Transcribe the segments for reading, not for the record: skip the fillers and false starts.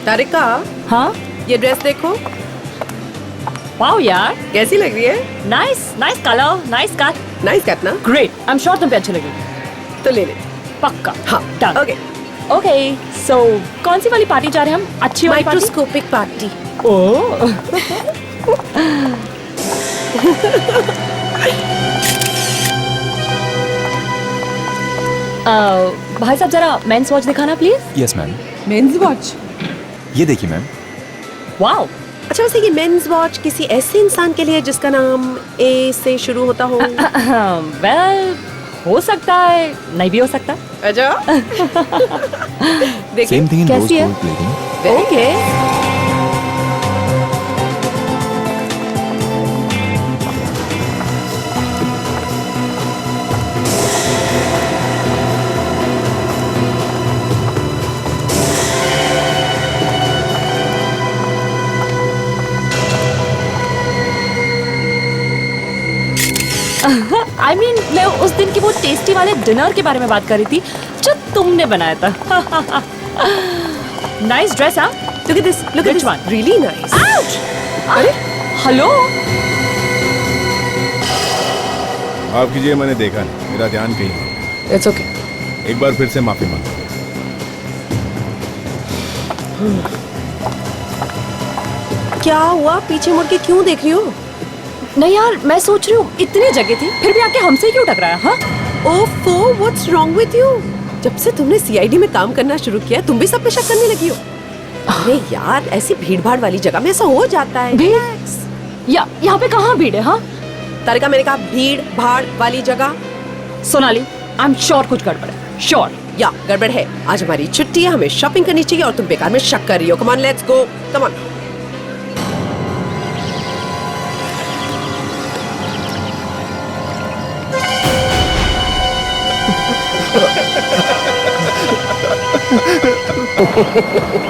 तारिका, हाँ ये ड्रेस देखो। वाओ यार, कैसी लग रही है? Nice nice colour, nice cut, nice cut ना? ग्रेट। आई एम श्योर तुम पे अच्छी लगेगी। तो ले ले। पक्का। हाँ डन। ओके। ओके सो कौन सी वाली पार्टी जा रहे हैं हम? अच्छी वाली पार्टी? Microscopic party. ओह भाई साहब जरा मेंस वॉच दिखाना please. Yes ma'am. Men's watch? ये देखिए मैम। वाओ। अच्छा, वैसे ये मेंस वॉच किसी ऐसे इंसान के लिए जिसका नाम ए से शुरू होता हो? वेल हो सकता है, नहीं भी हो सकता। अच्छा देखिए सेम थिंग इन रोज कैसी है? Gold plating. Okay. I mean, मैं उस दिन की वो टेस्टी वाले डिनर के बारे में बात कर रही थी जो तुमने बनाया था। नाइस ड्रेस हाँ। Look at this, look at Which this one? really nice. Ouch! अरे हेलो। माफ कीजिए, मैंने देखा नहीं, मेरा ध्यान कहीं। It's okay. एक बार फिर से माफी मांगता हूं। क्या हुआ? पीछे मुड़ के क्यों देख रही हो? नहीं यार, मैं सोच रही हूँ इतनी जगह थी फिर भी आके हमसे क्यों टकराया? हाँ ओफो, व्हाट्स रॉन्ग विद यू? जब से तुमने सीआईडी में काम करना शुरू किया तुम भी सब पे शक करने लगी हो। अरे यार, ऐसी भीड़ भाड़ वाली जगह में ऐसा हो जाता है। भीड़? Relax. यहाँ पे कहाँ भीड़ है? हाँ तारिका, मैंने कहा भीड़ भाड़ वाली जगह। सोनाली, आई एम श्योर कुछ गड़बड़ है। श्योर या गड़बड़ है। आज हमारी छुट्टी है, हमें शॉपिंग करनी चाहिए और तुम बेकार में शक कर रही हो। Come on, let's go, come on.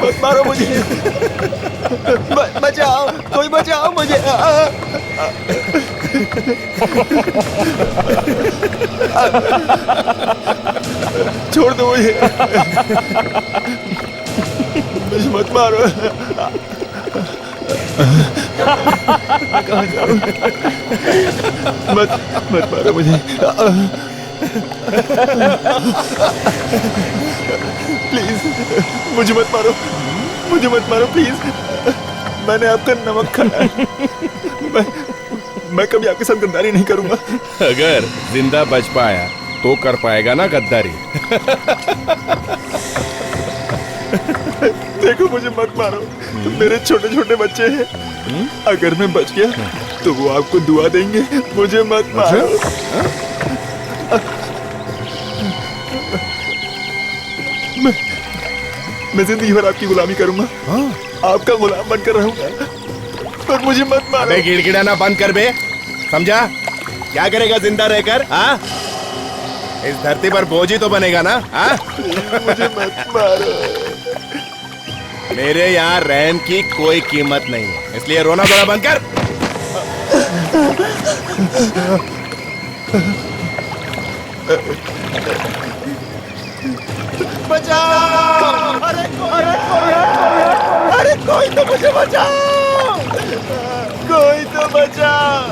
मत मारो मुझे। बचाओ, कोई बचाओ मुझे। छोड़ दो मुझे। मुझे मत मारो। कहाँ जाऊँ? मत मारो मुझे। प्लीज मुझे मत मारो, मुझे मत मारो प्लीज। मैंने आपका नमक खाया है। मैं कभी आपके साथ गद्दारी नहीं करूंगा। अगर जिंदा बच पाया तो कर पाएगा ना गद्दारी। देखो, मुझे मत मारो, मेरे छोटे छोटे बच्चे हैं। अगर मैं बच गया तो वो आपको दुआ देंगे। मुझे मत मारो। मैं जिंदगी भर आपकी गुलामी करूंगा। आपका गुलाम बनकर रहूंगा, पर मुझे मत मारो। अबे गिड़गिड़ाना बंद कर बे, समझा? क्या करेगा जिंदा रहकर? हाँ, इस धरती पर बोझ ही तो बनेगा ना। हाँ, मुझे मत मारो। मेरे यहाँ रहम की कोई कीमत नहीं है, इसलिए रोना धोना बंद कर। बचाओ! अरे कोई तो मुझे बचाओ! कोई तो बचाओ!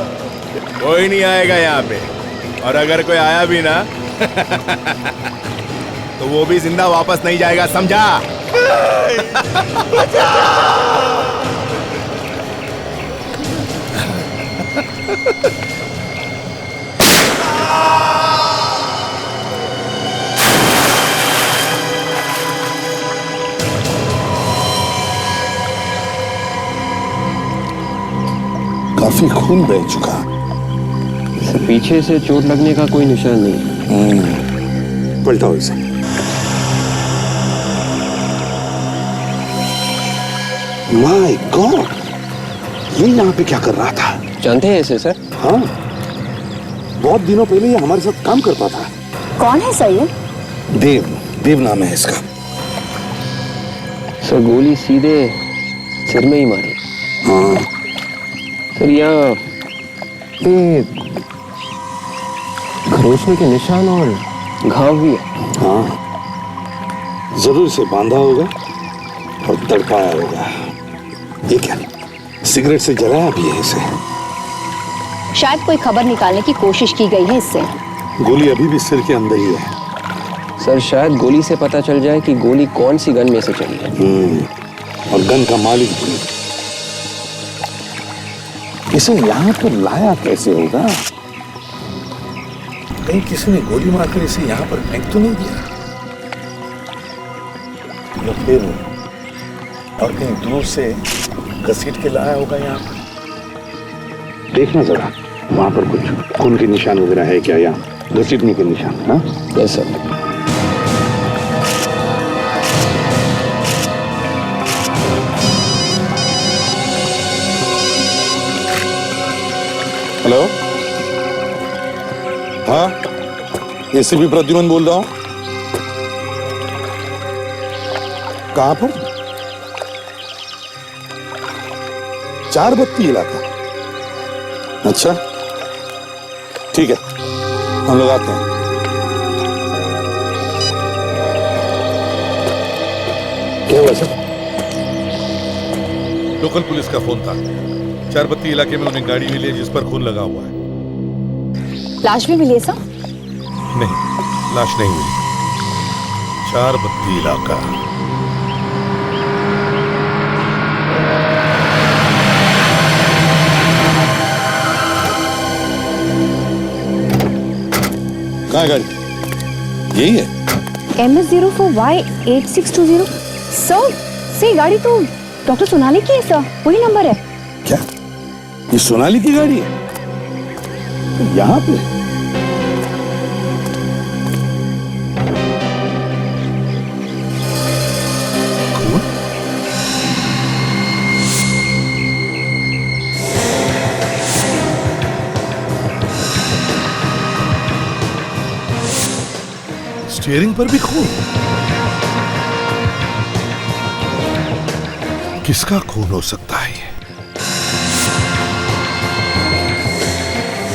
कोई नहीं आएगा यहाँ पे, और अगर कोई आया भी ना तो वो भी जिंदा वापस नहीं जाएगा, समझा? काफी खून बह चुका। पीछे से चोट लगने का कोई निशान नहीं। पलटाओ इसे। माय गॉड, ये यहाँ पे क्या कर रहा था? जानते हैं इसे सर? हाँ, बहुत दिनों पहले ये हमारे साथ काम करता था। कौन है सर ये? देव नाम है इसका। सर गोली सीधे सिर में ही मारी। हाँ, सर यहाँ पे खरोचने के निशान और घाव भी है। हाँ, जरूर से बांधा होगा और तड़पाया होगा। ये क्या, सिगरेट से जलाया भी है इसे? शायद कोई खबर निकालने की कोशिश की गई है इससे। गोली अभी भी सिर के अंदर ही है। सर शायद गोली से पता चल जाए कि गोली कौन सी गन में से चली है। और गन का मालिक भी। इसे यहाँ पर लाया कैसे होगा? कहीं किसी ने गोली मारकर इसे यहाँ पर फेंक तो नहीं दिया? या फिर और कहीं दूर से घसीट के लाया होगा यहाँ पर? देखना जरा, वहां पर कुछ खून के निशान वगैरह है क्या, या घसीटने के निशान? हाँ यस सर। हेलो, हाँ एसीपी प्रद्युमन बोल रहा हूं। कहां पर? चार बत्ती इलाका। अच्छा ठीक है, हम लोग आते हैं। क्या हुआ सर? लोकल पुलिस का फोन था। चारबत्ती इलाके में उन्हें गाड़ी मिली है जिस पर खून लगा हुआ है। लाश भी मिली है सर? नहीं, लाश नहीं मिली। चारबत्ती इलाका। कहाँ है गाड़ी? यही है? MS04Y8620। सर, से गाड़ी तो डॉक्टर सोनाली की है सर, वही नंबर है। क्या ये सोनाली की गाड़ी है? तो यहाँ पे स्टीयरिंग पर भी खून। किसका खून हो सकता है ये?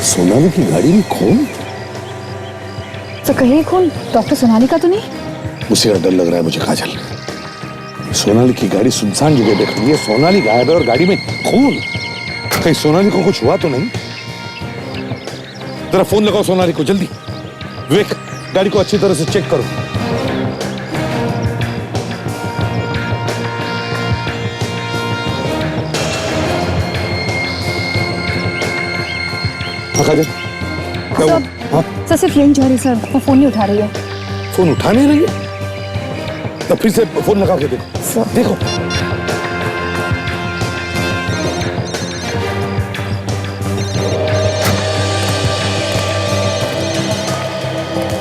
सोनाली की गाड़ी में खून? तो कहीं खून डॉक्टर सोनाली का तो नहीं? मुझे डर लग रहा है मुझे, काजल। सोनाली की गाड़ी सुनसान जगह पे खड़ी है, सोनाली गायब है और गाड़ी में खून। कहीं सोनाली को कुछ हुआ तो नहीं? जरा फोन लगाओ सोनाली को जल्दी। विवेक, गाड़ी को अच्छी तरह से चेक करो। काजल, क्या हुआ? हाँ? सर सिर्फ रिंग जा रही है सर, वो फोन नहीं उठा रही है। फोन उठा नहीं रही है? तो फिर से फोन लगा के देखो। सर देखो।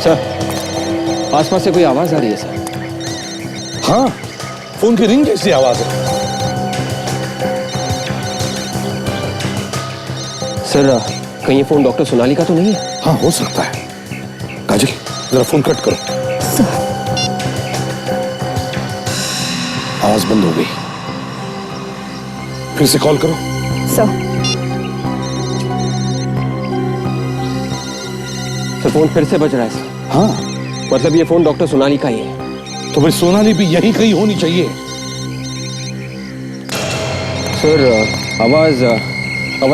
सर आसपास से कोई आवाज आ रही है सर। हाँ, फोन की रिंग जैसी आवाज है। सर कहीं ये फोन डॉक्टर सोनाली का तो नहीं है? हाँ हो सकता है। काजल, जरा फोन कट करो। आवाज बंद हो गई, फिर से कॉल करो। सर फोन फिर से बज रहा है सर। हाँ, मतलब ये फोन डॉक्टर सोनाली का ही है। तो फिर सोनाली भी यहीं कहीं होनी चाहिए। सर आवाज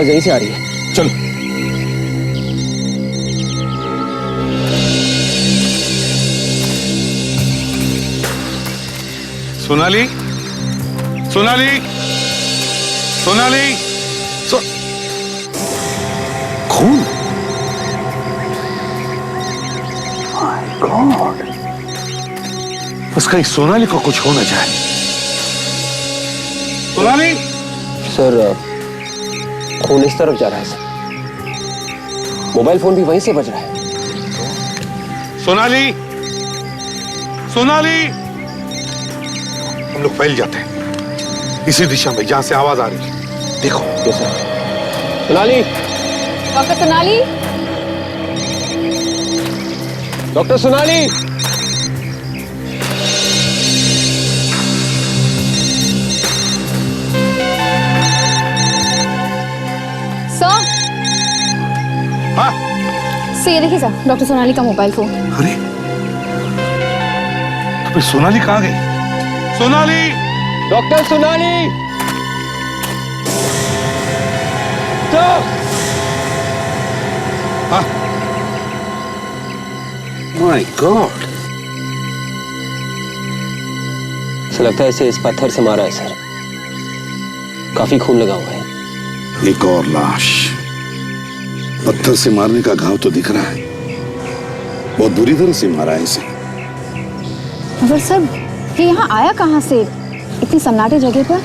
यहीं से आ रही है। चलो। सोनाली, सोनाली, सोनाली, खून। माय गॉड, बस कहीं सोनाली को कुछ हो न जाए। सोनाली, सर खून इस तरफ जा रहा है सर। मोबाइल फोन भी वहीं से बज रहा है। सोनाली, सोनाली। हम लोग फैल जाते हैं इसी दिशा में जहां से आवाज आ रही है। देखो। Yes sir. Sonali, doctor Sonali, doctor Sonali. Sir. हाँ? सर ये देखिए सर, डॉक्टर सोनाली का मोबाइल फोन। अरे, तो फिर सोनाली कहाँ गई? Sonali, doctor Sonali, my God, ऐसा लगता है इसे इस पत्थर से मारा है सर। काफी खून लगा हुआ है। एक और लाश। पत्थर से मारने का घाव तो दिख रहा है, बहुत बुरी तरह से मारा है इसे। मगर सर ये यहाँ आया कहाँ से इतनी सन्नाटे जगह पर?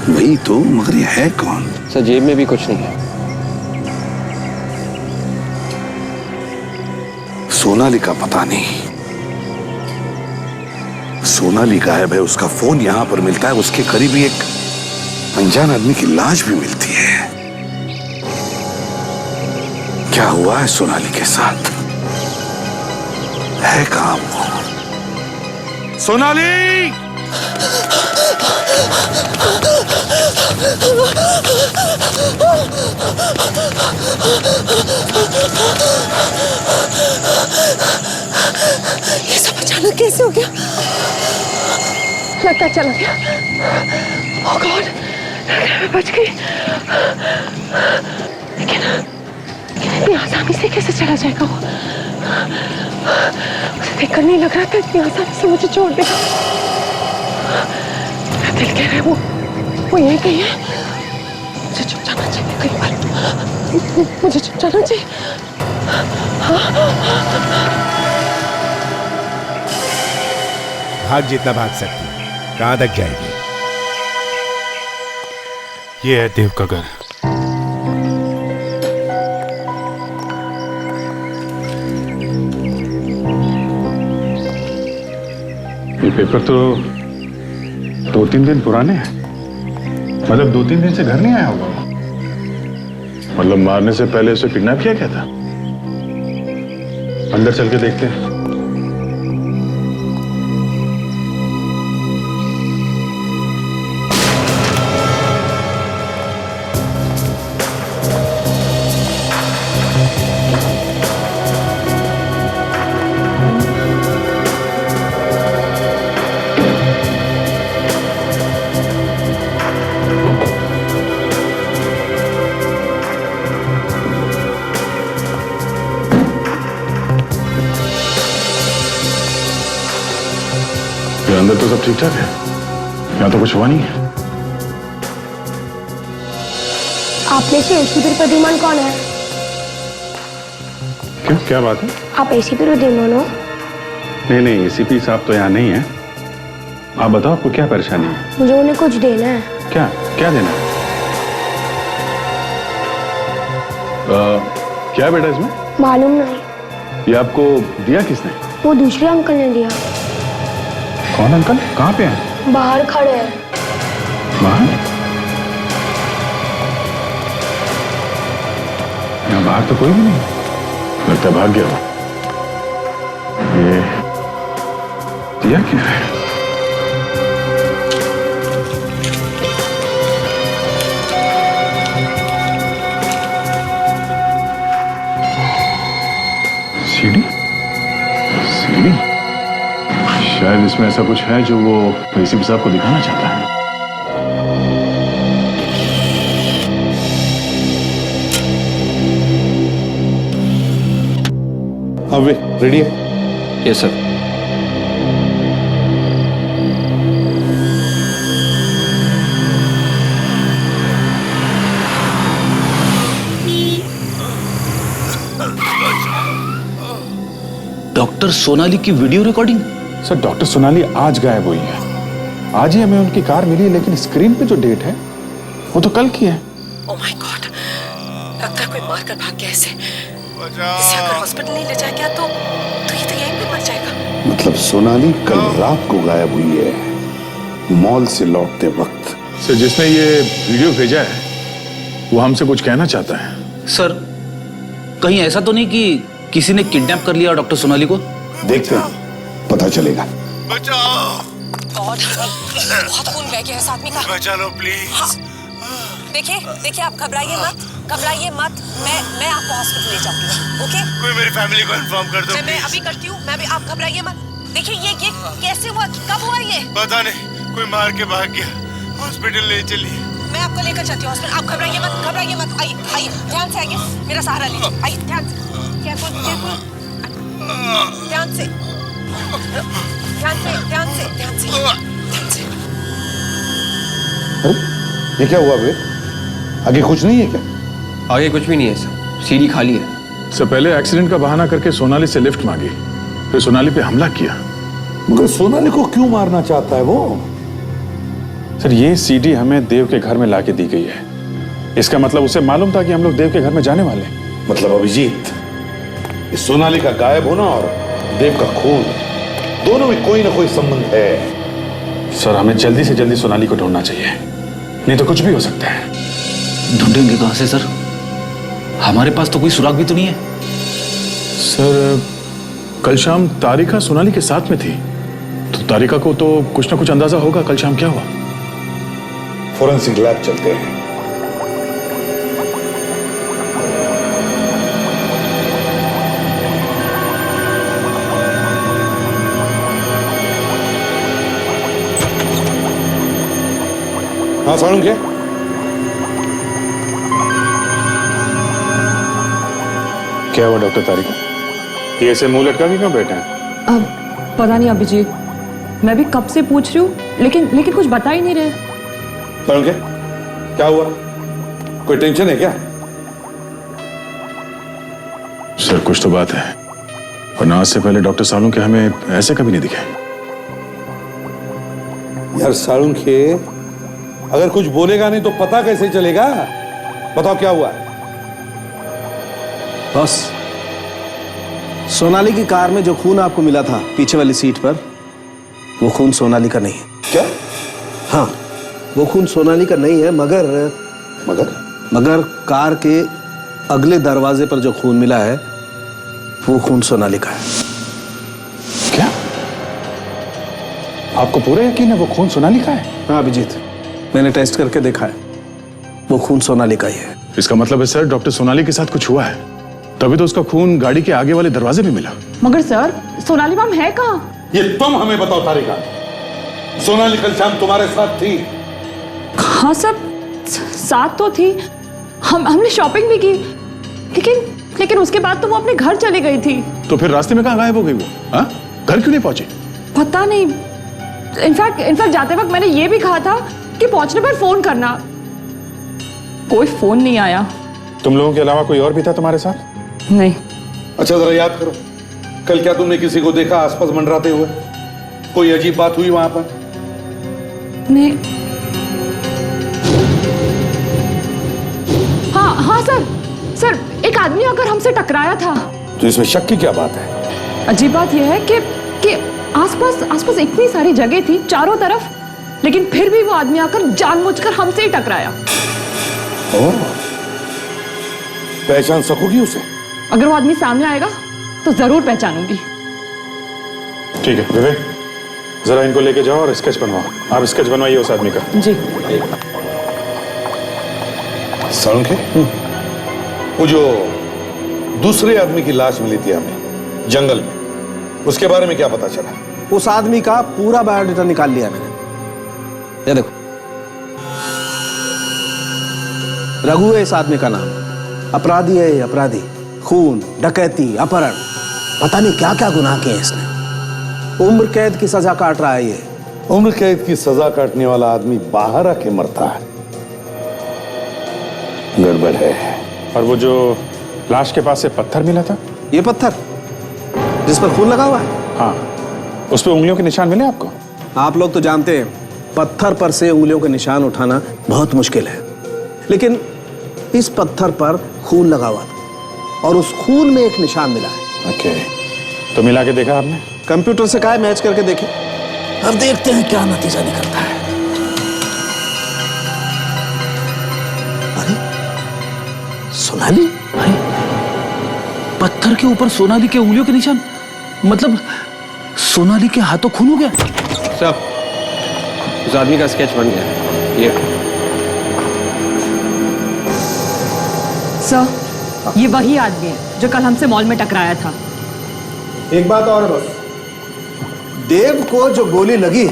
वही तो, मगर ये है कौन? सर जेब में भी कुछ नहीं है। सोनाली का पता नहीं। सोनाली गायब है, उसका फोन यहां पर मिलता है, उसके करीब ही एक अनजान आदमी की लाश भी मिलती है। क्या हुआ है सोनाली के साथ? है कहां वो? सोनाली! ये सब अचानक कैसे हो गया? लगता है चला गया। ओह गॉड, मैं बच गई। लेकिन इतनी आसानी से कैसे चला जाएगा वो? उसे देखकर नहीं लग रहा था इतनी आसानी से मुझे छोड़ देगा। मेरा दिल कह रहा है वो यहीं कहीं है। मुझे चुप जाना चाहिए कई बार। मुझे चुप जाना चाहिए। भाग जितना भाग सकती है। कहां तक जाएगी? ये है देव का घर। ये पेपर तो 2-3 दिन पुराने हैं। मतलब 2-3 दिन से घर नहीं आया होगा। मतलब मारने से पहले उसे किडनैप किया क्या था? अंदर चल के देखते हैं। अंदर तो सब ठीक ठाक है, यहाँ तो कुछ हुआ नहीं है। आप में से एसीपी प्रद्युमन कौन है? क्यों, क्या बात है? आप एसीपी प्रद्युमन हो? नहीं, एसीपी साहब तो यहाँ नहीं है। आप बताओ, आपको क्या परेशानी है? मुझे उन्हें कुछ देना है। क्या देना है? क्या बेटा इसमें? मालूम नहीं। ये आपको दिया किसने? वो दूसरे अंकल ने दिया। कौन अंकल? कहाँ पे हैं? बाहर खड़े हैं। बाहर? यहाँ बाहर तो कोई भी नहीं, लगता भाग गया वो। ये दिया क्या है? सीढ़ी? शायद इसमें ऐसा कुछ है जो वो एसीपी साहब को दिखाना चाहता है। हाँ वे रेडी है? Yes sir. डॉक्टर सोनाली की video recording? Sir doctor Sonali आज गायब हुई है। आज ही हमें उनकी कार मिली है, लेकिन स्क्रीन पे जो डेट है वो तो कल की है। ओह माय गॉड, लगता है कोई मार कर भाग गया इसे। इसे अगर हॉस्पिटल नहीं ले जाया गया तो ये तो यहीं पे मर जाएगा। मतलब सोनाली कल रात को गायब हुई है, मॉल से लौटते वक्त। सर जिसने ये वीडियो भेजा है वो हमसे कुछ कहना चाहता है। सर कहीं ऐसा तो नहीं कि किसी ने किडनैप कर लिया डॉक्टर सोनाली को? देखते हैं, पता चलेगा। बचाओ! बहुत खून बह गया इस आदमी का। बचा लो प्लीज। देखिए आप घबराइए मत। मैं आपको हॉस्पिटल ले जाऊंगी। ओके? कोई मेरी फैमिली को इन्फॉर्म कर दो। मैं अभी करती हूँ। आप घबराइए मत। देखिए ये कैसे हुआ, कब हुआ ये? पता नहीं, कोई मार के भाग गया। हॉस्पिटल ले चलिए। मैं आपको लेकर चलती हूँ हॉस्पिटल। आप घबराइए मत। आइए आइए, ध्यान से आइए, मेरा सहारा लीजिए। आइए ध्यान से, केयरफुल ध्यान से। ये क्या हुआ बे? आगे कुछ नहीं है क्या? आगे कुछ भी नहीं है सर, सीढ़ी खाली है। सर पहले एक्सीडेंट का बहाना करके सोनाली से लिफ्ट मांगी, फिर सोनाली पे हमला किया। मगर सोनाली को क्यों मारना चाहता है वो? सर ये सीडी हमें देव के घर में लाके दी गई है। इसका मतलब उसे मालूम था कि हम लोग देव के घर में जाने वाले हैं। मतलब अभिजीत, इस सोनाली का गायब होना और देव का खून, दोनों में कोई ना कोई संबंध है। सर हमें जल्दी से जल्दी सोनाली को ढूंढना चाहिए, नहीं तो कुछ भी हो सकता है। ढूंढेंगे कहां से सर? हमारे पास तो कोई सुराग भी तो नहीं है। सर कल शाम तारिका सोनाली के साथ में थी, तो तारिका को तो कुछ ना कुछ अंदाजा होगा कल शाम क्या हुआ। फोरेंसिक लैब चलते हैं। हाँ सालू क्या हुआ डॉक्टर तारिका? ये ऐसे मुंह लटका के क्यों बैठे हैं? अब पता नहीं अभिजीत, मैं भी कब से पूछ रही हूँ लेकिन कुछ बता ही नहीं रहे। सालू क्या हुआ? कोई टेंशन है क्या? सर कुछ तो बात है, वरना आज से पहले डॉक्टर सालुंखे हमें ऐसे कभी नहीं दिखे। यार सालुंखे अगर कुछ बोलेगा नहीं तो पता कैसे चलेगा? बताओ क्या हुआ? बस सोनाली की कार में जो खून आपको मिला था पीछे वाली सीट पर, वो खून सोनाली का नहीं है। क्या? हाँ, वो खून सोनाली का नहीं है, मगर कार के अगले दरवाजे पर जो खून मिला है वो खून सोनाली का है। क्या? आपको पूरा यकीन है वो खून सोनाली का है? हाँ अभिजीत, मैंने टेस्ट करके देखा है, वो खून सोनाली का ही है। इसका मतलब है सर डॉक्टर सोनाली के साथ कुछ हुआ है, तभी तो उसका खून गाड़ी के आगे वाले दरवाजे में मिला। मगर सर सोनाली मैम है कहाँ? ये तुम हमें बताओ तारिका, सोनाली कल शाम तुम्हारे साथ थी? हाँ सब साथ तो थी, हमने शॉपिंग भी की, लेकिन उसके बाद तो वो अपने घर चली गई थी। तो फिर रास्ते में कहाँ गायब हो गई वो? हाँ, घर क्यों नहीं पहुंची? पता नहीं, इनफैक्ट जाते वक्त मैंने ये भी कहा था कि पहुंचने पर फोन करना, कोई फोन नहीं आया। तुम लोगों के अलावा कोई और भी था तुम्हारे साथ? नहीं। अच्छा जरा याद करो, कल क्या तुमने किसी को देखा आसपास मंडराते हुए? कोई अजीब बात हुई वहां पर? नहीं। हाँ सर एक आदमी आकर हमसे टकराया था। तो इसमें शक की क्या बात है? अजीब बात यह है कि आसपास इतनी सारी जगह थी चारों तरफ, लेकिन फिर भी वो आदमी आकर जानबूझकर हमसे ही टकराया। पहचान सकोगी उसे? अगर वो आदमी सामने आएगा तो जरूर पहचानूंगी। ठीक है विवेक, जरा इनको लेके जाओ और स्केच बनवाओ। आप स्केच बनवाइए उस आदमी का। जी। सालुंखे, वो जो दूसरे आदमी की लाश मिली थी हमें जंगल में, उसके बारे में क्या पता चला? उस आदमी का पूरा बायोडाटा निकाल लिया मैंने। ये देखो, रघु है इस आदमी का नाम। अपराधी है, अपराधी, खून, डकैती, अपहरण, पता नहीं क्या क्या गुनाह किए इसने। उम्र कैद की सजा काट रहा है ये। उम्र कैद की सजा काटने वाला आदमी बाहर आके मरता है, गड़बड़ है। और वो जो लाश के पास से पत्थर मिला था, ये पत्थर जिस पर खून लगा हुआ है? हाँ, उस पर उंगलियों के निशान मिले आपको? आप लोग तो जानते हैं पत्थर पर से उंगलियों के निशान उठाना बहुत मुश्किल है, लेकिन इस पत्थर पर खून लगा हुआ था और उस खून में एक निशान मिला है। ओके, तो मिला के देखा आपने? कंप्यूटर से कहा मैच करके देखे, अब देखते हैं क्या नतीजा निकलता है। अरे सोनाली, अरे पत्थर के ऊपर सोनाली के उंगलियों के निशान, मतलब सोनाली के हाथों खून हो गया। सब उस आदमी का स्केच बन गया। ये सर, ये वही आदमी है जो कल हमसे मॉल में टकराया था। एक बात और है बस, देव को जो गोली लगी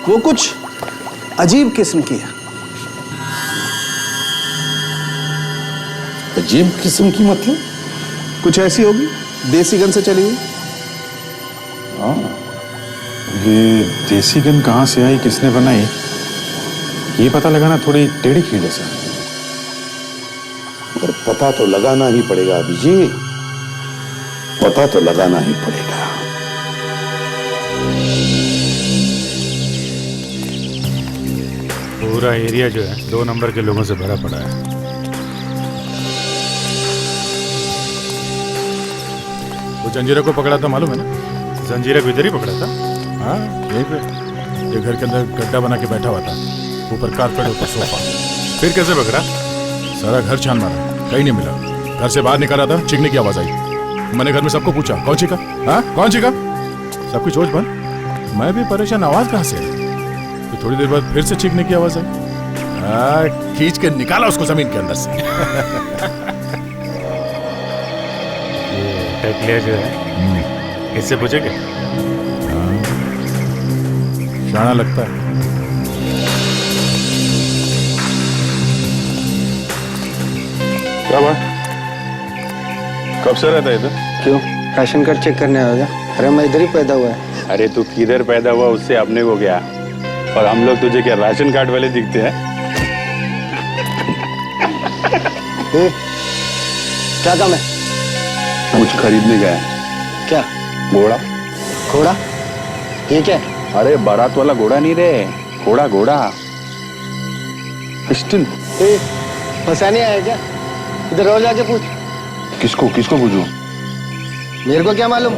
वो कुछ अजीब किस्म की है। अजीब किस्म की मतलब? कुछ ऐसी होगी, देसी गन से चली हुई। हाँ, ये देसी गन कहाँ से आई, किसने बनाई, ये पता लगाना थोड़ी टेढ़ी खीर जैसा। पर पता तो लगाना ही पड़ेगा अभिजीत, पता तो लगाना ही पड़ेगा। पूरा एरिया जो है 2 नंबर के लोगों से भरा पड़ा है। वो जंजीरा को पकड़ा था मालूम है ना? जंजीरा को इधर ही पकड़ा था। हाँ, यहीं पे ये घर के अंदर गड्ढा बना के बैठा हुआ था, ऊपर कारपेट ऊपर सोफा। फिर कैसे पकड़ा? सारा घर छान मारा, कहीं नहीं मिला। घर से बाहर निकल रहा था, चीखने की आवाज आई। मैंने घर में सबको पूछा कौन चीखा, हाँ कौन चीखा? सबकी सोच बंद, मैं भी परेशान, आवाज कहाँ से? तो थोड़ी देर बाद फिर से चीखने की आवाज आई, खींच के निकाला उसको जमीन के अंदर से। ये टकलिया जो है, इससे पूछेंगे? शाना लगता है। क्या बात, कब से रहता है इधर? क्यों, राशन कार्ड चेक करने आएगा? अरे मैं इधर ही पैदा हुआ है। अरे तू किधर पैदा हुआ उससे अपने को क्या, और हम लोग तुझे क्या राशन कार्ड वाले दिखते हैं? क्या काम है? कुछ खरीदने गया है। क्या? घोड़ा। घोड़ा? ये क्या है? अरे बारात वाला घोड़ा नहीं रे, घोड़ा घोड़ा। पिस्टल? फंसाने आया क्या? इधर और जाके पूछ। किसको किसको पूछूं? मेरे को क्या मालूम?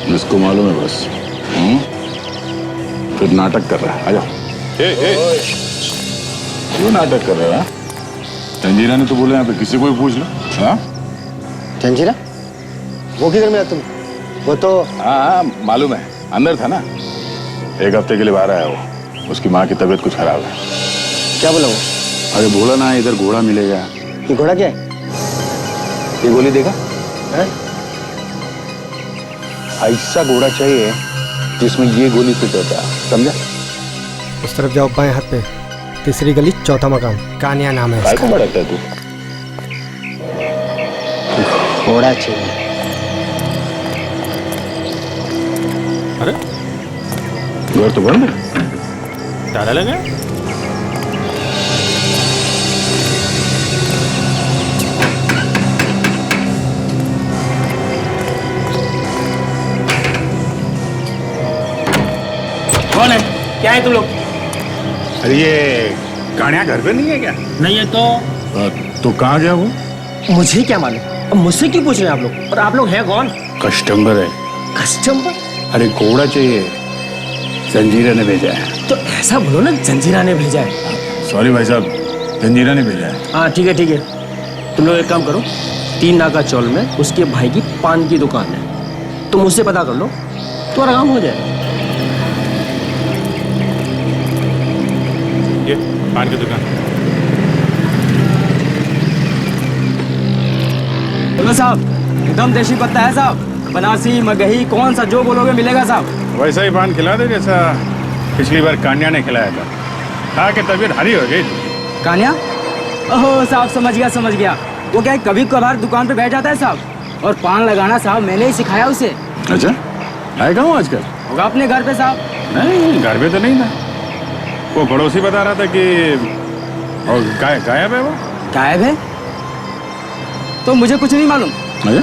जिसको मालूम है बस। फिर नाटक कर रहा है, आ जाओ। क्यों नाटक कर रहा है? जंजीरा ने तो बोला यहाँ पे किसी को भी पूछ लो। हाँ, जंजीरा? वो किधर में है तुम? वो तो हाँ मालूम है, अंदर था ना, 1 हफ्ते के लिए बाहर आया वो। उसकी माँ की तबीयत कुछ खराब है। क्या बोला वो? अरे बोला ना इधर घोड़ा मिलेगा। ये घोड़ा क्या है? ये गोली देगा? ऐसा घोड़ा चाहिए जिसमें ये गोली फिट होता है, समझा? उस तरफ जाओ, बाएं हाथ पे, तीसरी गली, चौथा मकान, कानिया नाम है इसका। भड़कता है तू? घोड़ा चाहिए। अरे घर तो बंद है, ताला लगा। कौन है? क्या है तुम लोग? अरे ये कान्या घर पे नहीं है क्या? नहीं है तो कहाँ गया वो? मुझे क्या मालूम, अब मुझसे क्यों पूछ रहे हैं आप लोग? और आप लोग हैं कौन? कस्टमर है। कस्टमर? अरे घोड़ा चाहिए, जंजीरा ने भेजा है। तो ऐसा बोलो ना, जंजीरा ने भेजा है। सॉरी भाई साहब, जंजीरा ने भेजा है। हाँ ठीक है ठीक है, तुम लोग एक काम करो, 3 नाका चौल में उसके भाई की पान की दुकान है, तुम उससे पता कर लो, तुम्हारा काम हो जाएगा। ये पान की दुकान। बोलो साहब, एकदम देसी पत्ता है साहब, बनारसी मगही, कौन सा जो बोलोगे मिलेगा साहब। वैसा ही पान खिला दे जैसा पिछली बार कान्या ने खिलाया था, खा के तबीयत हरी हो गई। कान्या? ओहो साहब, समझ गया। वो क्या है, कभी कभार दुकान पे बैठ जाता है साहब, और पान लगाना साहब मैंने ही सिखाया उसे। अच्छा, आएगा हूँ आजकल? होगा अपने घर पे साहब। नहीं, घर पे तो नहीं था। वो पड़ोसी बता रहा था कि और गायब है वो। गायब है? तो मुझे कुछ नहीं मालूम। अच्छा,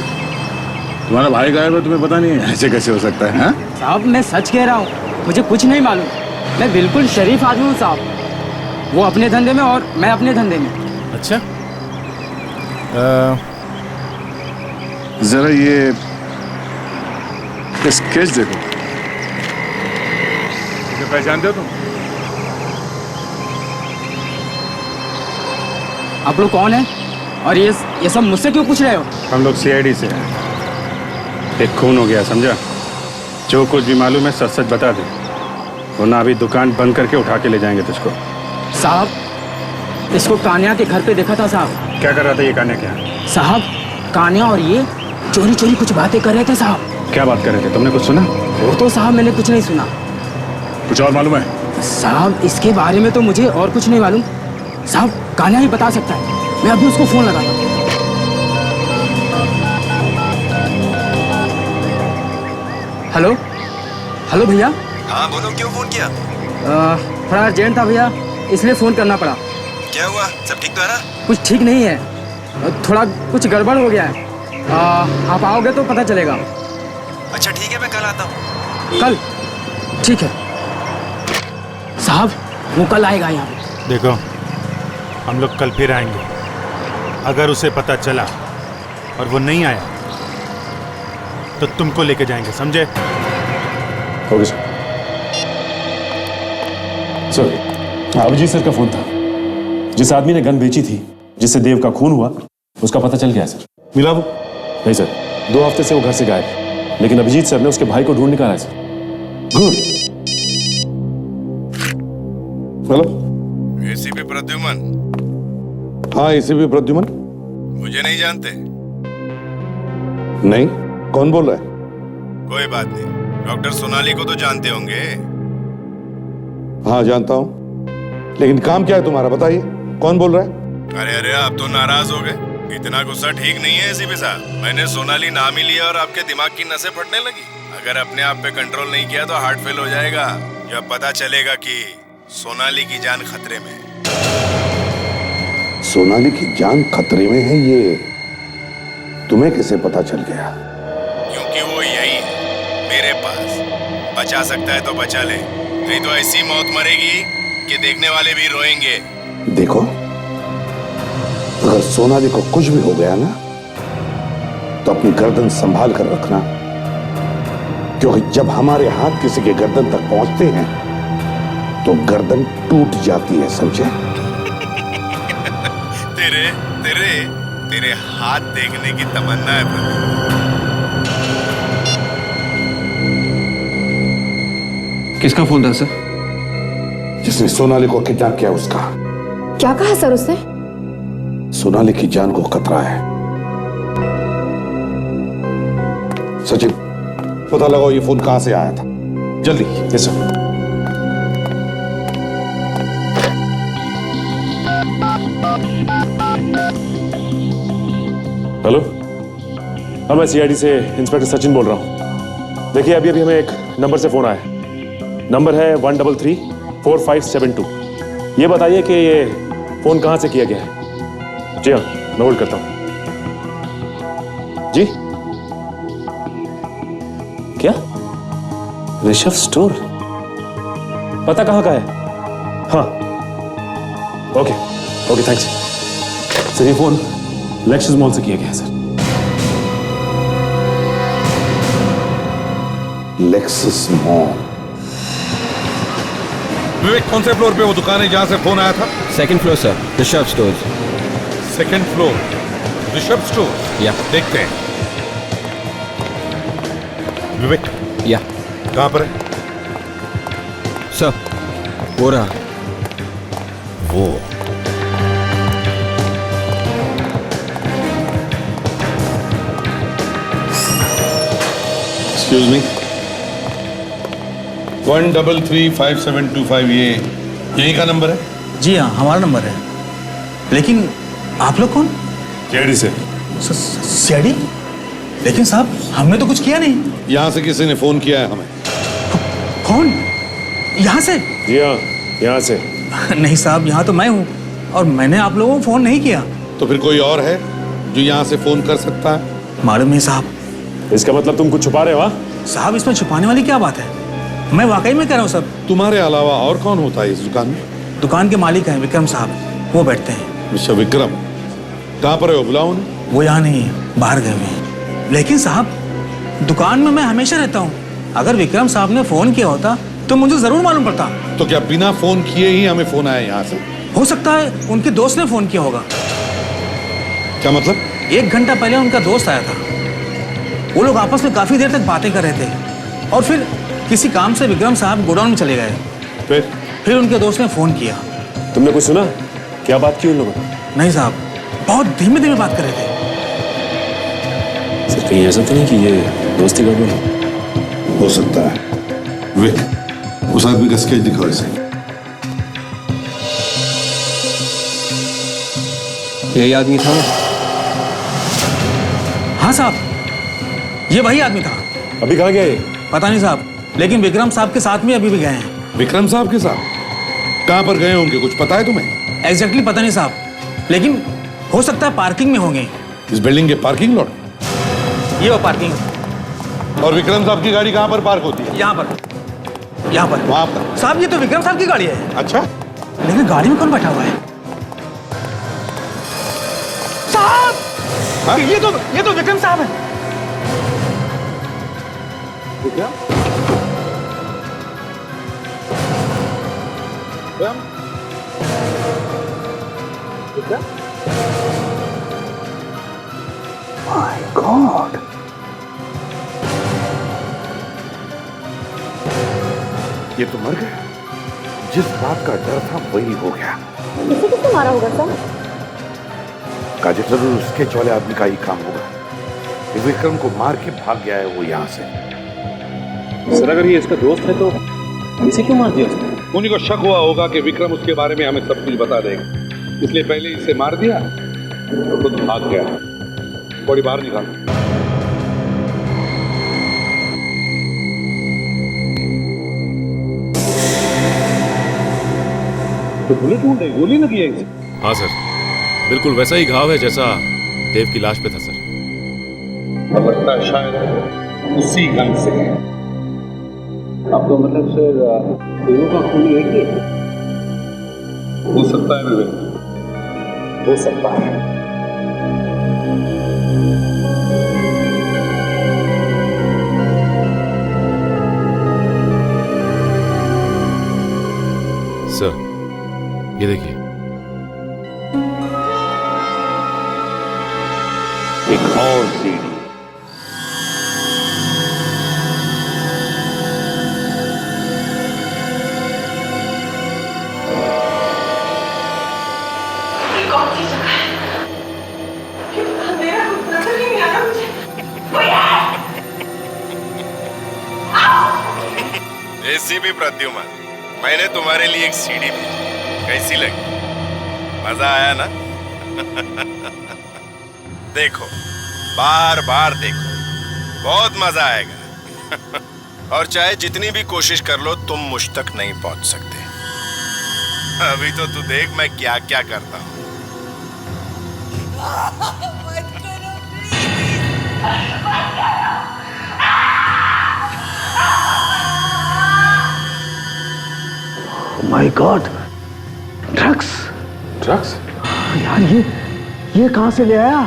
तुम्हारा भाई गायब है, तुम्हें पता नहीं है? ऐसे कैसे हो सकता है? हाँ साहब मैं सच कह रहा हूँ, मुझे कुछ नहीं मालूम। मैं बिल्कुल शरीफ आदमी हूँ साहब, वो अपने धंधे में और मैं अपने धंधे में। अच्छा, जरा ये स्केच देखो, इसे पहचानते हो तुम? आप लोग कौन है और ये सब मुझसे क्यों पूछ रहे हो? हम लोग CID से हैं। एक खून हो गया, समझा? जो कुछ भी मालूम है सच सच बता दे, वरना अभी दुकान बंद करके उठा के ले जाएंगे तुझको। साहब इसको कान्या के घर पे देखा था साहब। क्या कर रहा था ये कान्या? क्या साहब, कान्या और ये चोरी चोरी कुछ बातें कर रहे थे साहब। क्या बात कर रहे थे? तुमने कुछ सुना? वो तो साहब मैंने कुछ नहीं सुना, कुछ और मालूम है? साहब इसके बारे में तो मुझे और कुछ नहीं मालूम। साहब कान्हा ही बता सकता है। मैं अभी उसको फोन लगाता हूँ। हेलो हेलो भैया। हाँ बोलो, क्यों फोन किया? थोड़ा अर्जेंट था भैया, इसलिए फोन करना पड़ा। क्या हुआ? सब ठीक तो है ना? कुछ ठीक नहीं है, थोड़ा कुछ गड़बड़ हो गया है। आप आओगे तो पता चलेगा। अच्छा ठीक है, मैं कल आता हूँ। कल? ठीक है साहब, वो कल आएगा यहाँ पे। देखो, हम लोग कल फिर आएंगे। अगर उसे पता चला और वो नहीं आया तो तुमको लेके जाएंगे, समझे? Okay sir. Sir, Abhijit sir का फोन था। जिस आदमी ने गन बेची थी, जिससे देव का खून हुआ, उसका पता चल गया सर। मिला वो? नहीं सर, 2 हफ्ते से वो घर से गायब है, लेकिन अभिजीत सर ने उसके भाई को ढूंढ निकाला है sir. Good. Hello, ACP Pradyuman. हाँ एसीपी प्रद्युमन। मुझे नहीं जानते? नहीं, कौन बोल रहा है? कोई बात नहीं, डॉक्टर सोनाली को तो जानते होंगे। हाँ जानता हूँ, लेकिन काम क्या है तुम्हारा, बताइए कौन बोल रहा है? अरे अरे, आप तो नाराज हो गए। इतना गुस्सा ठीक नहीं है एसीपी साहब। मैंने सोनाली नाम ही लिया और आपके दिमाग की नसें फटने लगी। अगर अपने आप पे कंट्रोल नहीं किया तो हार्ट फेल हो जाएगा। जब पता चलेगा कि सोनाली की जान खतरे में है। सोनाली की जान खतरे में है, ये तुम्हें कैसे पता चल गया? क्योंकि वो यही है मेरे पास। बचा सकता है तो बचा ले, नहीं तो ऐसी मौत मरेगी कि देखने वाले भी रोएंगे। देखो, अगर सोनाली को कुछ भी हो गया ना, तो अपनी गर्दन संभाल कर रखना, क्योंकि जब हमारे हाथ किसी के गर्दन तक पहुंचते हैं तो गर्दन टूट जाती है, समझे? तेरे तेरे तेरे हाथ देखने की तमन्ना है प्रदीप। किसका फोन था सर? जिसने सोनाली को किडनैप किया उसका। क्या कहा सर उसने? सोनाली की जान को खतरा है। सचिन, पता लगाओ ये फोन कहां से आया था, जल्दी। Yes sir. हेलो, हाँ मैं सीआईडी से इंस्पेक्टर सचिन बोल रहा हूँ। देखिए अभी हमें एक नंबर से फोन आया। नंबर है 1334572। ये बताइए कि ये फोन कहाँ से किया गया है? जी हाँ, मैं होल्ड करता हूँ। जी क्या? ऋषभ स्टोर? पता कहाँ का है? हाँ ओके ओके, थैंक्स सर। ये फोन लेक्सस मॉल से किया गया है सर। Lexus mall? विवेक, कौन से फ्लोर पे वो दुकान है जहां से फोन आया था? 2nd floor sir, Rishabh stores. 2nd floor, Rishabh store. या देखते हैं। विवेक, या कहां पर है? सर वो रहा। वो एक्सक्यूज मी, 1335725, ये यही का नंबर है? जी हाँ, हमारा नंबर है। लेकिन आप लोग कौन? सीआईडी से। सीआईडी? लेकिन साहब हमने तो कुछ किया नहीं। यहां से किसी ने फोन किया है हमें। कौन? यहाँ से? जी हाँ, यहाँ से। नहीं साहब, यहाँ तो मैं हूँ और मैंने आप लोगों को फोन नहीं किया। तो फिर कोई और है जो यहाँ से फोन कर सकता है? मालूम नहीं साहब। इसका मतलब तुम कुछ छुपा रहे हो? हाँ साहब, इसमें छुपाने वाली क्या बात है? मैं वाकई में कह रहा हूँ सब। तुम्हारे अलावा और कौन होता है इस दुकान में? दुकान के मालिक हैं विक्रम साहब, वो बैठते हैं। मिस्टर विक्रम, कहाँ पर है वो? बुलाओ उन्हें। वो यहाँ नहीं है, बाहर गए हुए हैं। लेकिन साहब दुकान में मैं हमेशा रहता हूँ। अगर विक्रम साहब ने फोन किया होता तो मुझे जरूर मालूम पड़ता। तो क्या बिना फोन किए ही हमें फोन आया यहाँ से? हो सकता है उनके दोस्त ने फोन किया होगा। क्या मतलब? 1 घंटा पहले उनका दोस्त आया था। वो लोग आपस में काफी देर तक बातें कर रहे थे और फिर किसी काम से विक्रम साहब गोडाउन में चले गए। फिर उनके दोस्त ने फोन किया। तुमने कुछ सुना? क्या बात की उन लोगों ने? नहीं साहब, बहुत धीमे धीमे बात कर रहे थे। सर कहीं ऐसा तो नहीं कि ये दोस्ती गड़बड़ हो? हो सकता है। विक, उस आदमी का स्केच दिखाओ इसे। यही आदमी था। हाँ साहब, ये वही आदमी था। अभी कहाँ गया ये? पता नहीं साहब, लेकिन विक्रम साहब के साथ में अभी भी गए हैं। विक्रम साहब के साथ कहां पर गए होंगे, कुछ पता है तुम्हें? एग्जैक्टली पता नहीं साहब, लेकिन हो सकता है पार्किंग में होंगे। इस बिल्डिंग के पार्किंग लॉट? ये वो पार्किंग। और विक्रम साहब की गाड़ी कहां पर पार्क होती है? यहाँ पर, यहाँ पर, वहां पर। साहब ये तो विक्रम साहब की गाड़ी है। अच्छा, लेकिन गाड़ी में कौन बैठा हुआ है? साहब, ये तो विक्रम साहब है। माय गॉड, ये तो मर गया। जिस बात का डर था वही हो गया। इसे किसने मारा होगा सर? काजल, जरूर उसके वाले आदमी का ही काम होगा। ये विक्रम को मार के भाग गया है वो यहाँ से। सर अगर ये इसका दोस्त है तो इसे क्यों मार दिया उसने? उन्हीं को शक हुआ होगा कि विक्रम उसके बारे में हमें सब कुछ बता देगा, इसलिए पहले इसे मार दिया तो खुद भाग गया। बॉडी बाहर निकाल। तो गोली ढूंढ रही, गोली लगी है इसे। हाँ सर, बिल्कुल वैसा ही घाव है जैसा देव की लाश पे था सर। लगता है शायद उसी गन से है। आपका मतलब सर दोनों का खून एक ही है? हो सकता है विवेक, हो सकता है। सर ये देखिए, एक और सीढ़ी। कौन सी जगह है? अंधेरा कुछ नजर ही नहीं आ रहा मुझे। एसीपी प्रद्युमन, मैंने तुम्हारे लिए एक सीढ़ी भेजी, कैसी लगी? मजा आया ना? देखो, बार बार देखो, बहुत मजा आएगा। और चाहे जितनी भी कोशिश कर लो, तुम मुझ तक नहीं पहुंच सकते। अभी तो तू देख मैं क्या क्या करता हूं। My God, drugs. ड्रग्स? यार ये कहां से ले आया?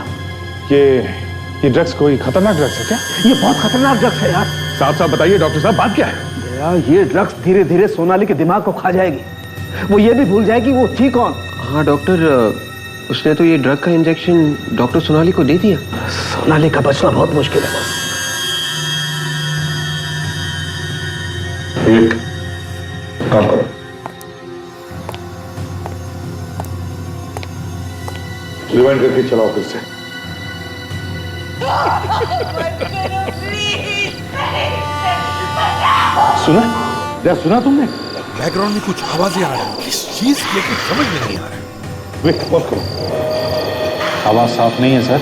ये ड्रग्स कोई खतरनाक ड्रग्स है क्या? ये बहुत खतरनाक ड्रग्स है यार। साफ बताइए डॉक्टर साहब, बात क्या है? यार ये ड्रग्स धीरे धीरे सोनाली के दिमाग को खा जाएगी। वो ये भी भूल जाएगी वो थी कौन। हाँ डॉक्टर, उसने तो ये ड्रग का इंजेक्शन डॉक्टर सोनाली को दे दिया। सोनाली का बचना बहुत मुश्किल है बस। एक काम करो, रिवाइंड करके चलाओ फिर से। सुना? क्या सुना तुमने? बैकग्राउंड में कुछ आवाजें आ रही हैं, किस चीज की कुछ समझ में नहीं आ रहा है। वेट, पॉज करो। आवाज साफ नहीं है सर,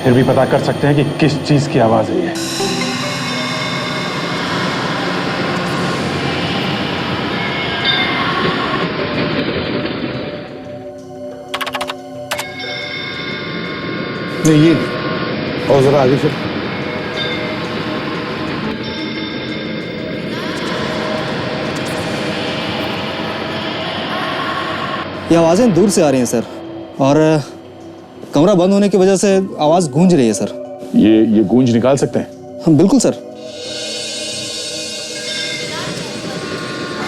फिर भी पता कर सकते हैं कि किस चीज की आवाज है ये। नहीं ये और जरा आगे चल। ये आवाज़ें दूर से आ रही हैं सर, और कमरा बंद होने की वजह से आवाज़ गूंज रही है सर। ये गूंज निकाल सकते हैं? हम बिल्कुल सर।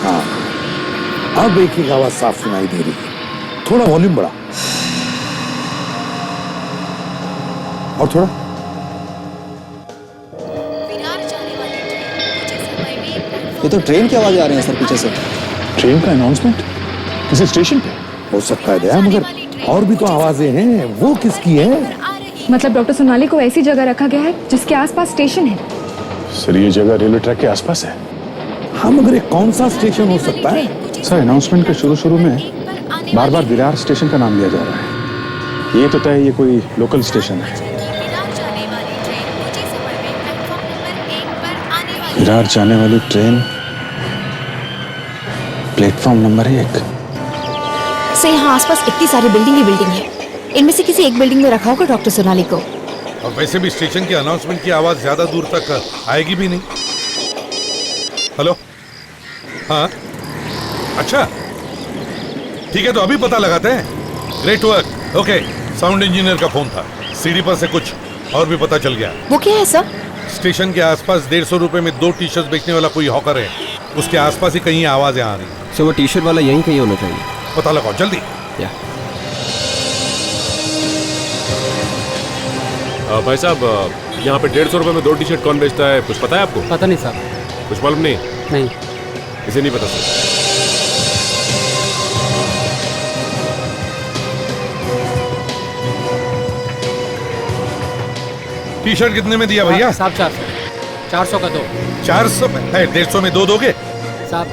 हाँ, अब एक ही आवाज साफ सुनाई दे रही है। थोड़ा वॉल्यूम बढ़ा, और थोड़ा। ये तो ट्रेन की आवाज़ें आ रही हैं सर पीछे से। ट्रेन का अनाउंसमेंट किसी स्टेशन पे हो सकता है दया, मगर और भी तो आवाजें हैं, वो किसकी है? मतलब डॉक्टर सोनाली को ऐसी जगह रखा गया है जिसके आसपास स्टेशन है। सर ये जगह रेलवे ट्रैक के आसपास है। हाँ मगर ये कौन सा स्टेशन हो सकता है? सर अनाउंसमेंट के शुरू में बार बार विरार स्टेशन का नाम लिया जा रहा है। ये तो तय ये कोई लोकल स्टेशन है। विरार जाने वाली ट्रेन प्लेटफॉर्म नंबर 1। सर यहाँ आसपास इतनी सारी बिल्डिंग ही बिल्डिंग है, इनमें से किसी एक बिल्डिंग में रखा होगा डॉक्टर सोनाली को। और वैसे भी स्टेशन की अनाउंसमेंट की आवाज ज्यादा दूर तक आएगी भी नहीं। हेलो, हाँ अच्छा ठीक है, तो अभी पता लगाते हैं। Great work. Okay, sound engineer का फोन था, सीडी पर से कुछ और भी पता चल गया। वो क्या है सर? स्टेशन के आसपास 150 रुपए में 2 टी शर्ट बेचने वाला कोई हॉकर है, उसके आसपास ही कहीं आवाजें आ रही। सर वो टी शर्ट वाला यहीं कहीं होना चाहिए। पता लगाओ जल्दी। भाई साहब, यहाँ पे 150 रुपए में 2 टी शर्ट कौन बेचता है, कुछ पता है आपको? पता नहीं साहब। कुछ मालूम नहीं? नहीं। इसे नहीं पता सर। टी शर्ट कितने में दिया भैया? साहब 400 का 2। 400 में है, 150 में 2 दोगे? साहब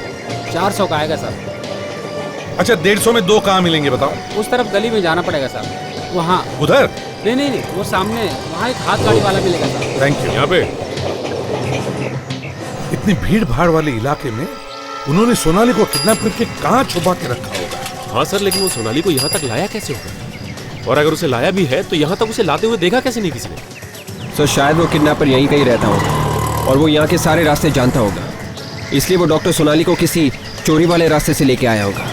400 का आएगा साहब। अच्छा 150 में 2 कहाँ मिलेंगे बताओ? उस तरफ गली में जाना पड़ेगा साहब, वहाँ। उधर? नहीं, वो सामने वहाँ एक हाथ गाड़ी वाला मिलेगा साहब। Thank you. यहाँ पे इतनी भीड़ भाड़ वाले इलाके में उन्होंने सोनाली को किडनैप करके कहाँ छुपा के रखा होगा? हाँ सर, लेकिन वो सोनाली को यहाँ तक लाया कैसे होगा? और अगर उसे लाया भी है तो यहाँ तक उसे लाते हुए देखा कैसे नहीं किसी ने? सर शायद वो किडनैपर यहीं कहीं रहता होगा और वो यहाँ के सारे रास्ते जानता होगा, इसलिए वो डॉक्टर सोनाली को किसी चोरी वाले रास्ते से लेके आया होगा।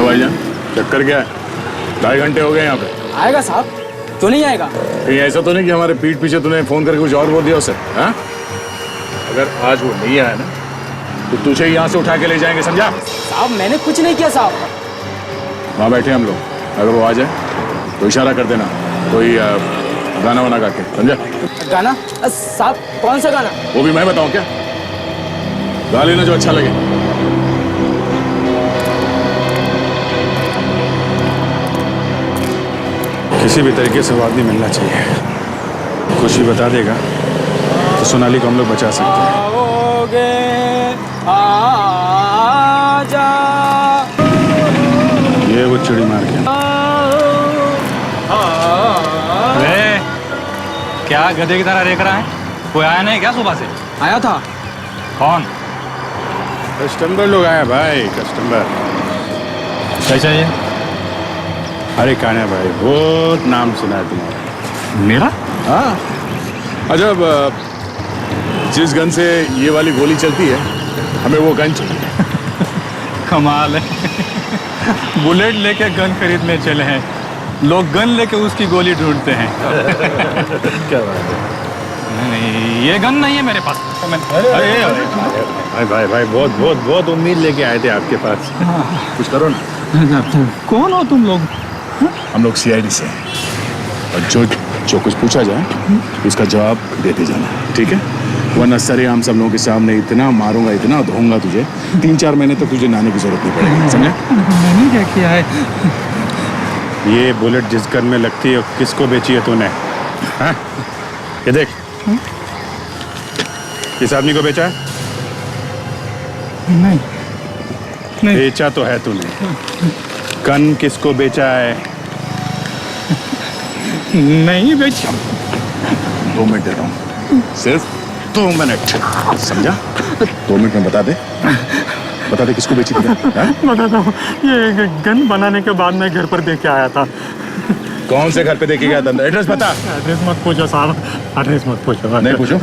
भाईजान चक्कर क्या है? 2.5 घंटे हो गए यहाँ पे। आएगा साहब, क्यों नहीं आएगा? कहीं ऐसा तो नहीं कि हमारे पीठ पीछे तूने फोन करके कुछ और बोल दिया उसे? हाँ? अगर आज वो नहीं आया ना तो तुझे यहाँ से उठा के ले जाएंगे, समझा? साहब मैंने कुछ नहीं किया साहब। वहाँ बैठे हम लोग, अगर वो आ जाए तो इशारा कर देना, कोई गाना वाना गा के, समझा? गाना? साहब कौन सा गाना? वो भी मैं बताऊँ क्या? गा लेना जो अच्छा लगे। किसी भी तरीके से वो आदमी मिलना चाहिए। खुशी बता देगा तो सोनाली को हम लोग बचा सकते हैं। आजा। ये वो चिड़ी मार के। अरे क्या गधे की तरह देख रहा है? कोई आया नहीं क्या सुबह से? आया था। कौन? कस्टमर लोग आए भाई, कस्टमर। क्या चाहिए? अरे कान्हा भाई, बहुत नाम सुना है तुम्हारा। मेरा? हाँ। अच्छा, जिस गन से ये वाली गोली चलती है, हमें वो गन चाहिए। कमाल है। बुलेट लेके गन खरीदने चले हैं, लोग गन लेके उसकी गोली ढूंढते हैं। क्या बात है? नहीं, ये गन नहीं है मेरे पास। भाई भाई भाई, बहुत उम्मीद लेके आए थे आपके पास। कुछ करो ना। कौन हो तुम लोग? हम लोग CID से हैं और जो कुछ पूछा जाए उसका जवाब देते जाना, ठीक है? वरना सरेआम सब लोगों के सामने इतना मारूंगा, इतना धोऊंगा तुझे, 3-4 महीने तक तुझे नहाने की जरूरत नहीं पड़ेगी, समझे? मैंने क्या किया है? ये बुलेट जिस गन में लगती है किसको बेची है तूने? हाँ? ये देख, किस आदमी को बेचा है? नहीं। बेचा तो है तूने। गन किसको बेचा है? नहीं बेचा। 2 मिनट देता हूँ, सिर्फ 2 मिनट, समझा? 2 मिनट में बता दे किसको बेची थी? बताता हूँ, ये गन बनाने के बाद मैं घर पर देख के आया था। कौन से घर पे देखे गया था? एड्रेस बता। एड्रेस मत पूछो साहब, एड्रेस मत पूछो। नहीं पूछो?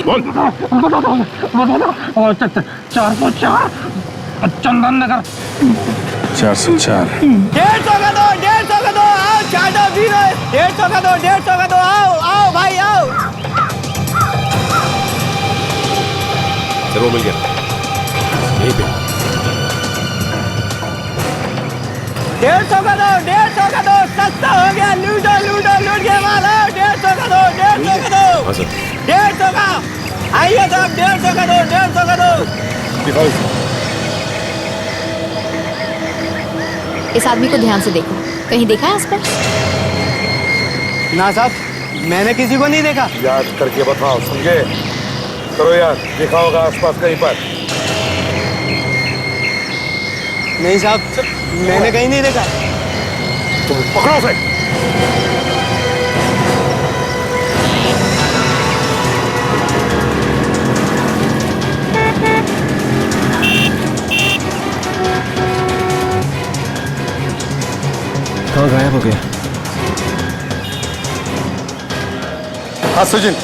बोल। 404 चंदन नगर। 404। 150 का दो, 150 का दो, आओ चाटा पी रहे। 150 का दो, 150 का दो, आओ भाई आओ। सर वो मिल गया, यहीं पे। 150 का दो, 150 का दो, सस्ता हो गया, लूटो लूटो लूट के मारो, 150 का दो, 150 का दो, 150 का, आइए साहब, 150 का दो, 150 का दो। इस आदमी को ध्यान से देखो, कहीं देखा है आसपास? ना साहब, मैंने किसी को नहीं देखा। याद करके बताओ, समझे? करो याद, देखा होगा आसपास कहीं पर? नहीं साहब, मैंने कहीं नहीं देखा। तुम पकड़ो उसे। कहाँ गायब हो गया? हाँ सुजिन,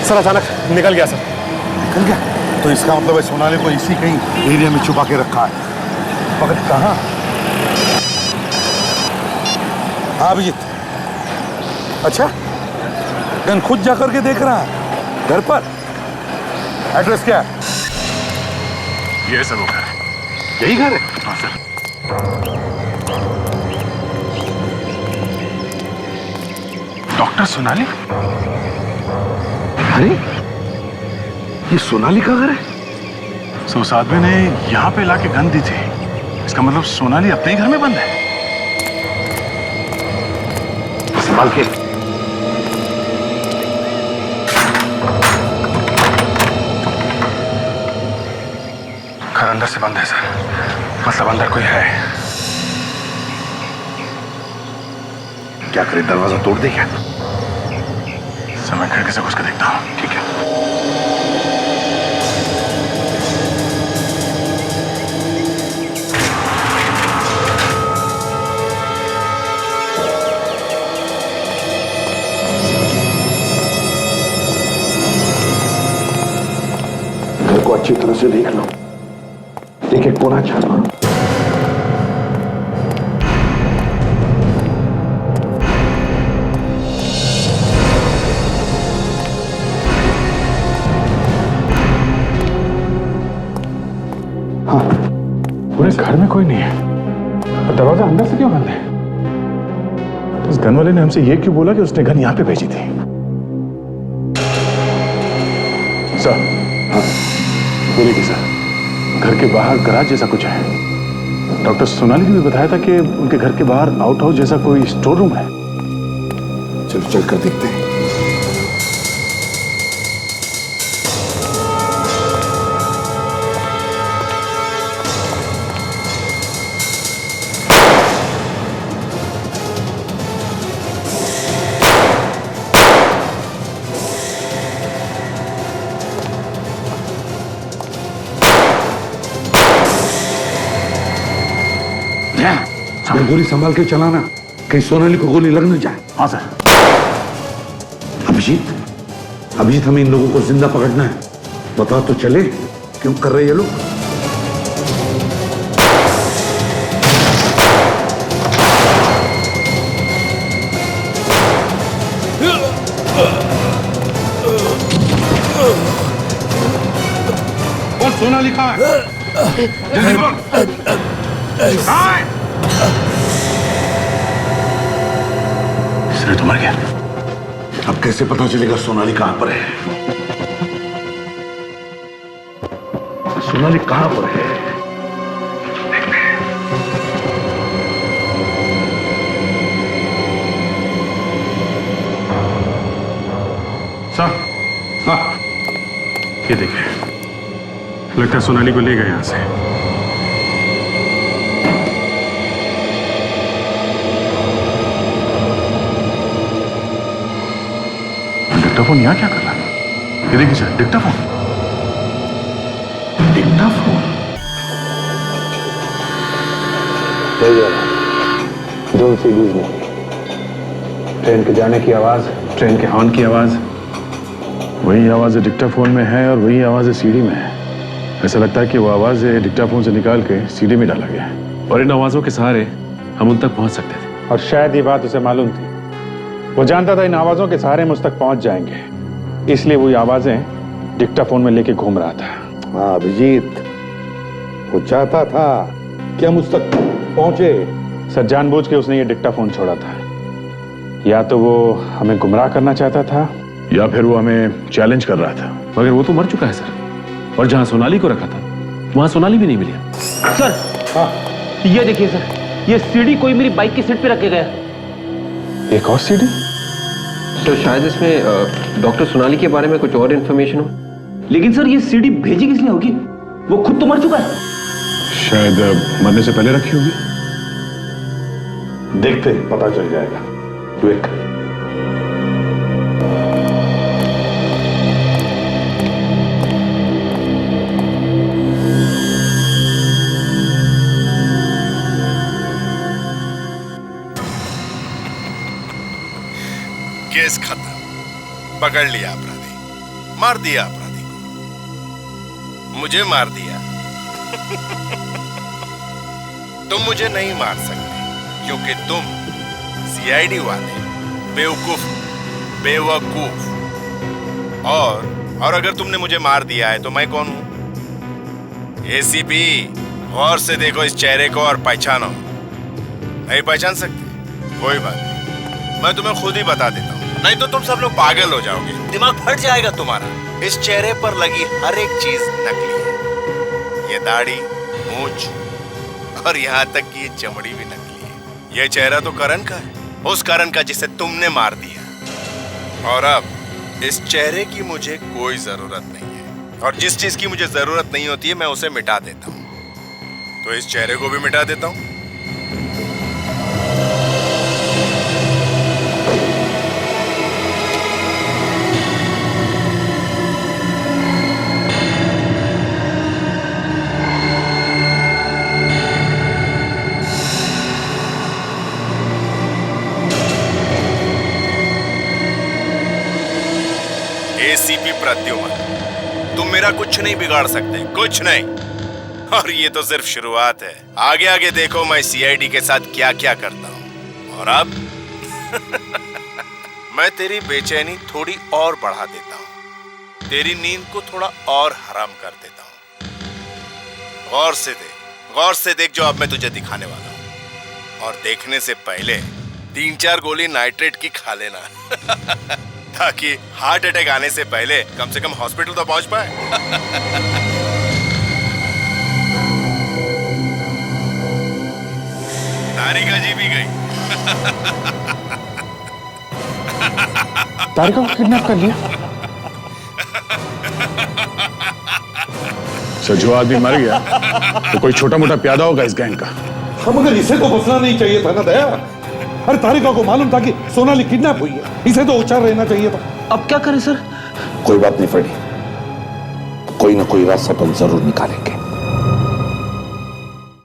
सर अचानक निकल गया सर। निकल गया? तो इसका मतलब है सोनाली को इसी कहीं एरिया में छुपा के रखा है। मगर कहाँ? हाँ अभिजीत। अच्छा, गन खुद जाकर के देख रहा है घर पर? एड्रेस क्या है? ये सब वो घर है। यही घर है? हाँ सर। डॉक्टर सोनाली? अरे ये सोनाली का घर है? सो उस आदमी ने यहाँ पे लाके गन दी थी। इसका मतलब सोनाली अपने ही घर में बंद है। संभाल के। घर अंदर से बंद है सर, मतलब अंदर कोई है। क्या करे, दरवाजा तोड़ दे क्या? समय खिड़की से घुस के देखता हूँ। ठीक है। घर को अच्छी तरह से देख लो, एक एक कोना छान मारो। पूरे घर में कोई नहीं है, और दरवाजा अंदर से क्यों बंद है? उस गन वाले ने हमसे ये क्यों बोला कि उसने गन यहाँ पे भेजी थी? सर, हाँ, बोलिए कि सर, घर के बाहर गराज जैसा कुछ है। डॉक्टर सोनाली ने भी बताया था कि उनके घर के बाहर आउट हाउस जैसा कोई स्टोर रूम है। चल चल कर देखते हैं। गोली संभाल के चलाना, कहीं सोनाली को गोली लग न जाए। हाँ सर। अभिजीत हमें इन लोगों को जिंदा पकड़ना है। बताओ तो चले, क्यों कर रहे ये लोग? और सोनाली कहाँ है? जल्दी बोल। कहाँ है? तो मर गया। अब कैसे पता चलेगा सोनाली कहां पर है? सोनाली कहां पर है? सर, हाँ, ये देखिए, लगता है सोनाली को ले गए यहां से। डिक्टाफोन यहाँ क्या कर रहा है? ये देखिए सर, डिक्टाफोन। जो सीरीज में ट्रेन के जाने की आवाज, ट्रेन के हॉर्न की आवाज, वही आवाज डिक्टाफोन में है और वही आवाज सीडी में है। ऐसा लगता है कि वो आवाज डिक्टाफोन से निकाल के सीडी में डाला गया है, और इन आवाजों के सहारे हम उन तक पहुंच सकते थे। और शायद ये बात उसे मालूम थी। वो जानता था इन आवाजों के सहारे मुझ तक पहुंच जाएंगे, इसलिए वो आवाजें डिक्टाफोन में लेके घूम रहा था। हाँ अभिजीत, वो चाहता था कि हम उस तक पहुंचे, सर जानबूझ के उसने ये डिक्टाफोन छोड़ा था। या तो वो हमें गुमराह करना चाहता था या फिर वो हमें चैलेंज कर रहा था। मगर वो तो मर चुका है सर, और जहां सोनाली को रखा था वहां सोनाली भी नहीं मिली। सर हाँ, ये देखिए सर, ये सीडी कोई मेरी बाइक की सीट पे रख के गया। एक और सीडी? सर शायद इसमें डॉक्टर सोनाली के बारे में कुछ और इन्फॉर्मेशन हो। लेकिन सर ये सीडी भेजी किसने होगी? वो खुद तो मर चुका है। शायद मरने से पहले रखी होगी। देखते हैं, पता चल जाएगा। वेट। केस खत्म, पकड़ लिया अपराधी, मार दिया अपराधी को, मुझे मार दिया। तुम मुझे नहीं मार सकते क्योंकि तुम सीआईडी वाले बेवकूफ। और अगर तुमने मुझे मार दिया है तो मैं कौन हूं? एसीपी, गौर से देखो इस चेहरे को और पहचानो। नहीं पहचान सकते? कोई बात नहीं, मैं तुम्हें खुद ही बता देता हूं, नहीं तो तुम सब लोग पागल हो जाओगे, दिमाग फट जाएगा तुम्हारा। इस चेहरे पर लगी हर एक चीज नकली है। ये दाढ़ी, मूंछ और यहाँ तक कि ये चमड़ी भी नकली है। ये चेहरा तो करण का है, उस करण का जिसे तुमने मार दिया। और अब इस चेहरे की मुझे कोई जरूरत नहीं है, और जिस चीज की मुझे जरूरत नहीं होती है मैं उसे मिटा देता हूँ। तो इस चेहरे को भी मिटा देता हूँ। एसीपी प्रद्युमन, तुम मेरा कुछ नहीं बिगाड़ सकते, कुछ नहीं। और ये तो सिर्फ शुरुआत है, आगे आगे देखो मैं सीआईडी के साथ क्या क्या करता हूँ। और अब मैं तेरी बेचैनी थोड़ी और बढ़ा देता हूँ, तेरी नींद को थोड़ा और हराम कर देता हूँ। गौर से देख जो अब मैं तुझे दिखाने वाला हूँ। और देखने से पहले 3-4 गोली नाइट्रेट की खा लेना ताकि हार्ट अटैक आने से पहले कम से कम हॉस्पिटल तो पहुंच पाए। तारिका जी भी गई। तारिका को किडनैप कर लिया? सर जो आदमी मर गया तो कोई छोटा मोटा प्यादा होगा इस गैंग का। हम मगर इसे तो बचना नहीं चाहिए था ना दया। अरे तारिका को मालूम था कि सोनाली किडनैप हुई है, इसे तो होशियार रहना चाहिए था। अब क्या करें सर? कोई बात नहीं फ्रेडी, कोई ना कोई रास्ता तो जरूर निकालेंगे।